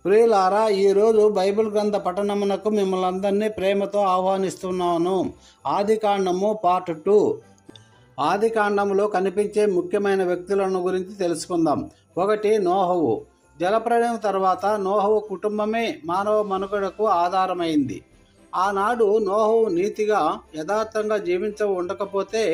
ప్రియులారా, ఈరోజు బైబిల్ గ్రంథ పఠనమునకు మిమ్మల్ని అందరినీ ప్రేమతో ఆహ్వానిస్తున్నాను. ఆదికాండము పార్ట్ 2. ఆదికాండంలో కనిపించే ముఖ్యమైన వ్యక్తులను గురించి తెలుసుకుందాం. 1. నోహవు. జలప్రళయం తర్వాత నోహవు కుటుంబమే మానవ మనుగడకు ఆధారమైంది. ఆనాడు నోహవు నీతిగా యథార్థంగా ఉండకపోతే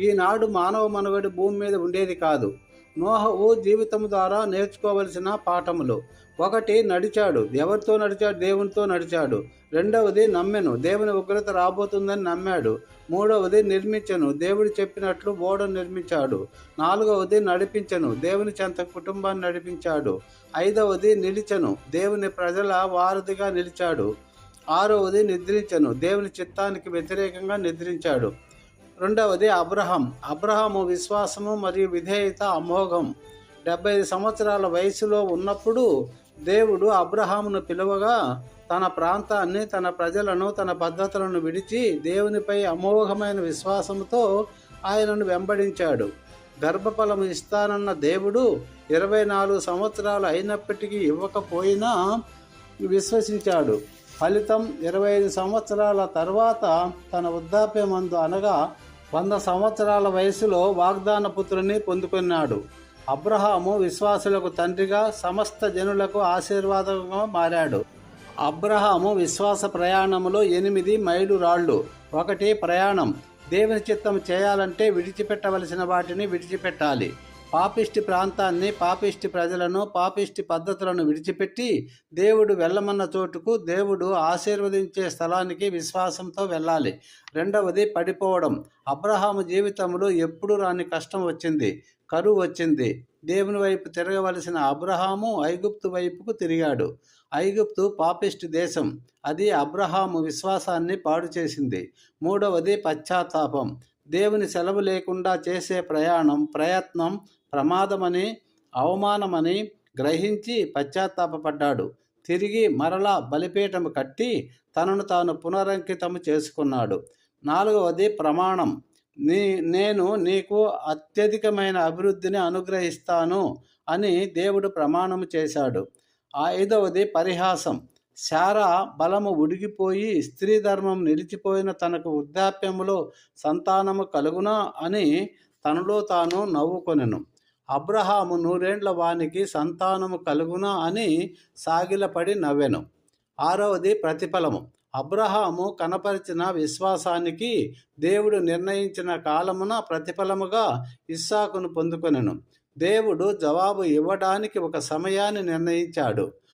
ఈనాడు మానవ మనుగడ భూమి మీద ఉండేది కాదు. నోహవు జీవితం ద్వారా నేర్చుకోవలసిన పాఠములు: 1. నడిచాడు. ఎవరితో నడిచాడు? దేవునితో నడిచాడు. 2. నమ్మెను. దేవుని ఉగ్రత రాబోతుందని నమ్మాడు. 3. నిర్మించను. దేవుడు చెప్పినట్లు ఓడను నిర్మించాడు. 4. నడిపించను. దేవుని చెంత కుటుంబాన్ని నడిపించాడు. 5. నిలిచను. దేవుని ప్రజల వారధిగా నిలిచాడు. 6. నిద్రించను. దేవుని చిత్తానికి వ్యతిరేకంగా నిద్రించాడు. 2. అబ్రహాము విశ్వాసము మరియు విధేయత అమోఘం. 75 సంవత్సరాల వయసులో ఉన్నప్పుడు దేవుడు అబ్రహామును పిలువగా తన ప్రాంతాన్ని, తన ప్రజలను, తన పద్ధతులను విడిచి దేవునిపై అమోఘమైన విశ్వాసంతో ఆయనను వెంబడించాడు. గర్భఫలము ఇస్తానన్న దేవుడు 24 సంవత్సరాలు అయినప్పటికీ ఇవ్వకపోయినా విశ్వసించాడు. ఫలితం 25 సంవత్సరాల తర్వాత తన వృద్ధాప్యమందు అనగా 100 సంవత్సరాల వయసులో వాగ్దాన పుత్రుని పొందుకున్నాడు. అబ్రహాము విశ్వాసులకు తండ్రిగా, సమస్త జనులకు ఆశీర్వాదంగా మారాడు. అబ్రహాము విశ్వాస ప్రయాణములో 8 మైలురాళ్ళు. 1. ప్రయాణం. దేవుని చిత్తం చేయాలంటే విడిచిపెట్టవలసిన వాటిని విడిచిపెట్టాలి. పాపిష్టి ప్రాంతాన్ని, పాపిష్టి ప్రజలను, పాపిష్టి పద్ధతులను విడిచిపెట్టి దేవుడు వెళ్ళమన్న చోటుకు, దేవుడు ఆశీర్వదించే స్థలానికి విశ్వాసంతో వెళ్ళాలి. 2. పడిపోవడం. అబ్రహాము జీవితంలో ఎప్పుడు రాని కష్టం వచ్చింది. కరువు వచ్చింది. దేవుని వైపు తిరగవలసిన అబ్రహాము ఐగుప్తు వైపుకు తిరిగాడు. ఐగుప్తు పాపిష్టి దేశం. అది అబ్రహాము విశ్వాసాన్ని పాడు చేసింది. 3. పశ్చాత్తాపం. దేవుని సెలవు లేకుండా చేసే ప్రయత్నం ప్రమాదమని, అవమానమని గ్రహించి పశ్చాత్తాపడ్డాడు. తిరిగి మరలా బలిపీఠము కట్టి తనను తాను పునరంకితము చేసుకున్నాడు. 4. ప్రమాణం. నేను నీకు అత్యధికమైన అభివృద్ధిని అనుగ్రహిస్తాను అని దేవుడు ప్రమాణము చేశాడు. 5. పరిహాసం. శారా బలము ఉడిగిపోయి స్త్రీ ధర్మం నిలిచిపోయిన తనకు వృద్ధాప్యములో సంతానము కలుగునా అని తనలో తాను నవ్వుకొనెను. అబ్రహాము 100 వానికి సంతానము కలుగునా అని సాగిలపడి నవ్వెను. 6. ప్రతిఫలము. అబ్రహాము కనపరిచిన విశ్వాసానికి దేవుడు నిర్ణయించిన కాలమున ప్రతిఫలముగా ఇస్సాకును పొందుకొనెను. దేవుడు జవాబు ఇవ్వడానికి ఒక సమయాన్ని నిర్ణయించాడు.